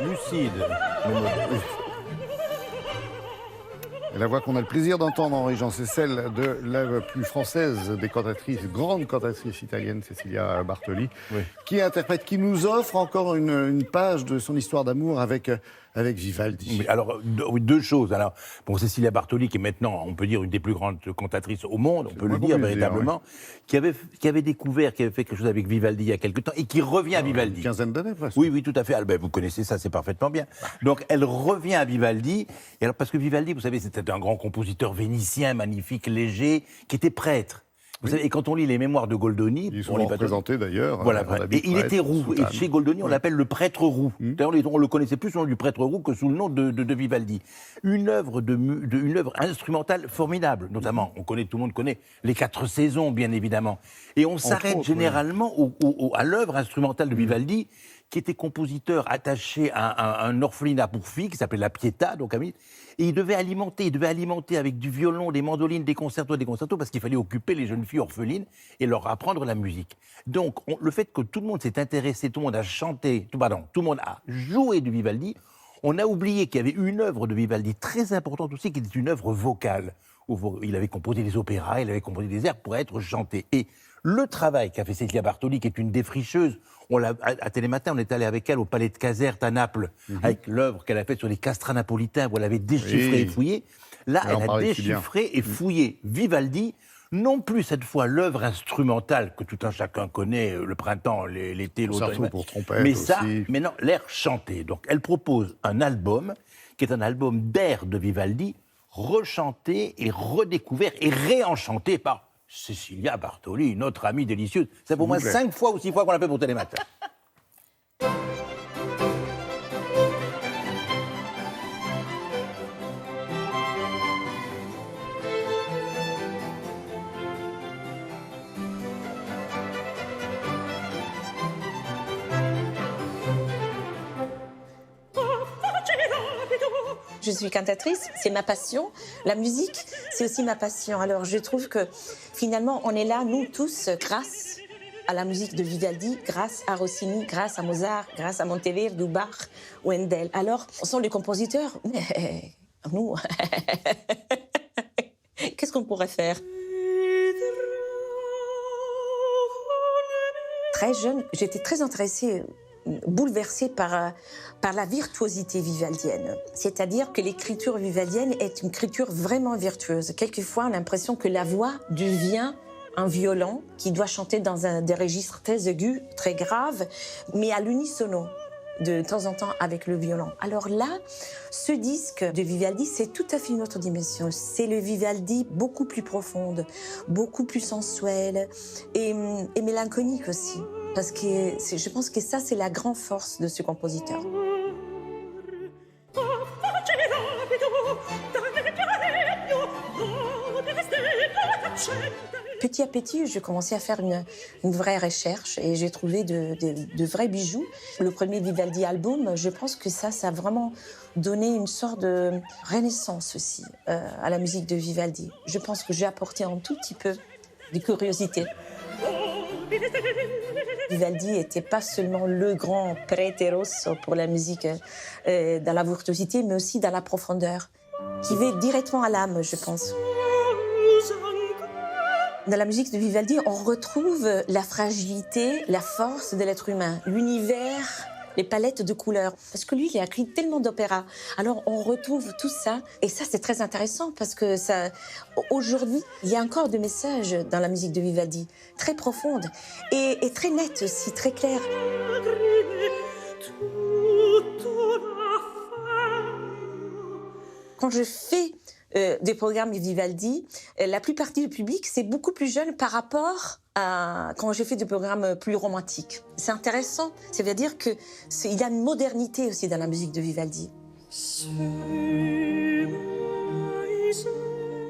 Lucide. Et la voix qu'on a le plaisir d'entendre, Henri-Jean, c'est celle de la plus française des cantatrices, grande cantatrice italienne, Cecilia Bartoli, Oui. qui nous offre encore une page de son histoire d'amour avec Vivaldi. Oui, alors, deux choses. Alors, bon, Cecilia Bartoli, qui est maintenant, on peut dire, une des plus grandes cantatrices au monde, on peut le dire véritablement, qui avait découvert, qui avait fait quelque chose avec Vivaldi il y a quelque temps, et qui revient à Vivaldi. Une quinzaine d'années, presque. Oui, tout à fait. Alors, vous connaissez ça, c'est parfaitement bien. Donc, elle revient à Vivaldi, et alors, parce que Vivaldi, vous savez, c'était un grand compositeur vénitien, magnifique, léger, qui était prêtre. Vous savez, et quand on lit les mémoires de Goldoni... Ils sont représentés d'ailleurs. Voilà, et il était roux. Et chez Goldoni, on l'appelle le prêtre roux. D'ailleurs, on le connaissait plus sous le nom du prêtre roux que sous le nom de Vivaldi. Une œuvre instrumentale formidable, notamment. Tout le monde connaît les 4 saisons, bien évidemment. Et on s'arrête généralement à l'œuvre instrumentale de Vivaldi, qui était compositeur attaché à un orphelinat pour filles, qui s'appelait la Pietà, donc et il devait alimenter avec du violon, des mandolines, des concertos, parce qu'il fallait occuper les jeunes filles orphelines et leur apprendre la musique. Donc, le fait que tout le monde s'est intéressé, tout le monde a chanté, tout le monde a joué du Vivaldi, on a oublié qu'il y avait une œuvre de Vivaldi très importante aussi, qui était une œuvre vocale. Il avait composé des opéras, il avait composé des airs pour être chantés. Et le travail qu'a fait Cecilia Bartoli, qui est une défricheuse, à Télématin, on est allé avec elle au Palais de Caserte à Naples, avec l'œuvre qu'elle a faite sur les castrats napolitains, où elle avait déchiffré et fouillé. Là, elle a déchiffré et fouillé Vivaldi, non plus cette fois l'œuvre instrumentale que tout un chacun connaît, le printemps, l'été, l'automne, pour trompette mais aussi. mais non, l'air chanté. Donc, elle propose un album, qui est un album d'airs de Vivaldi, rechanté et redécouvert et réenchanté par Cecilia Bartoli, notre amie délicieuse. C'est pour moi 5 fois ou 6 fois qu'on l'a fait pour Télématin. Je suis cantatrice, c'est ma passion. La musique, c'est aussi ma passion. Alors je trouve que finalement, on est là, nous tous, grâce à la musique de Vivaldi, grâce à Rossini, grâce à Mozart, grâce à Monteverdi, Bach ou Handel. Alors, on sont les compositeurs, mais nous, qu'est-ce qu'on pourrait faire? Très jeune, j'étais très intéressée, bouleversée par la virtuosité vivaldienne. C'est-à-dire que l'écriture vivaldienne est une écriture vraiment virtueuse. Quelquefois, on a l'impression que la voix devient un violon qui doit chanter dans des registres très aigus, très graves, mais à l'unisono, de temps en temps avec le violon. Alors là, ce disque de Vivaldi, c'est tout à fait une autre dimension. C'est le Vivaldi beaucoup plus profonde, beaucoup plus sensuel et mélancolique aussi. Parce que je pense que ça, c'est la grande force de ce compositeur. Petit à petit, j'ai commencé à faire une vraie recherche et j'ai trouvé de vrais bijoux. Le premier Vivaldi album, je pense que ça a vraiment donné une sorte de renaissance aussi à la musique de Vivaldi. Je pense que j'ai apporté un tout petit peu de curiosité. Vivaldi n'était pas seulement le grand prete rosso pour la musique dans la virtuosité, mais aussi dans la profondeur, qui va directement à l'âme, je pense. Dans la musique de Vivaldi, on retrouve la fragilité, la force de l'être humain, l'univers, les palettes de couleurs. Parce que lui, il a écrit tellement d'opéras. Alors, on retrouve tout ça. Et ça, c'est très intéressant parce que aujourd'hui, il y a encore des messages dans la musique de Vivaldi, très profondes et très nettes aussi, très claires. Quand je fais des programmes de Vivaldi, la plupart du public, c'est beaucoup plus jeune par rapport à quand j'ai fait des programmes plus romantiques. C'est intéressant, ça veut dire qu'il y a une modernité aussi dans la musique de Vivaldi.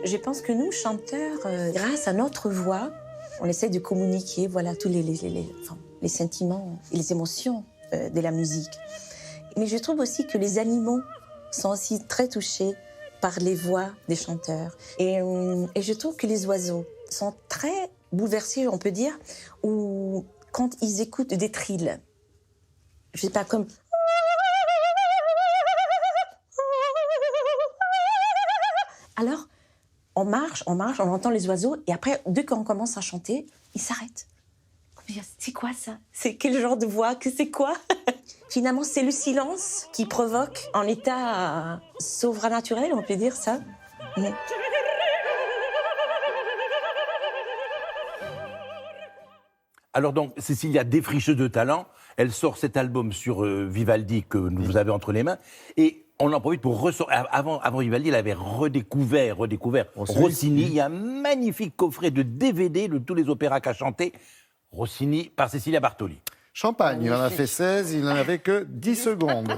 Je pense que nous, chanteurs, grâce à notre voix, on essaie de communiquer tous les sentiments et les émotions de la musique. Mais je trouve aussi que les animaux sont aussi très touchés par les voix des chanteurs. Et je trouve que les oiseaux sont très bouleversés, on peut dire, ou quand ils écoutent des trilles. Je sais pas, comme... Alors, on marche, on entend les oiseaux, et après, dès qu'on commence à chanter, ils s'arrêtent. C'est quoi ça? C'est quel genre de voix? C'est quoi? Finalement, c'est le silence qui provoque un état sovranaturel, on peut dire ça. Alors donc, Cécilia, défricheuse de talent, elle sort cet album sur Vivaldi que vous avez entre les mains, et on en profite pour ressortir. Avant Vivaldi, elle avait redécouvert Rossini. Il y a un magnifique coffret de DVD de tous les opéras qu'a chanté Rossini par Cécilia Bartoli. Champagne, il en a fait 16, il n'en avait que 10 secondes.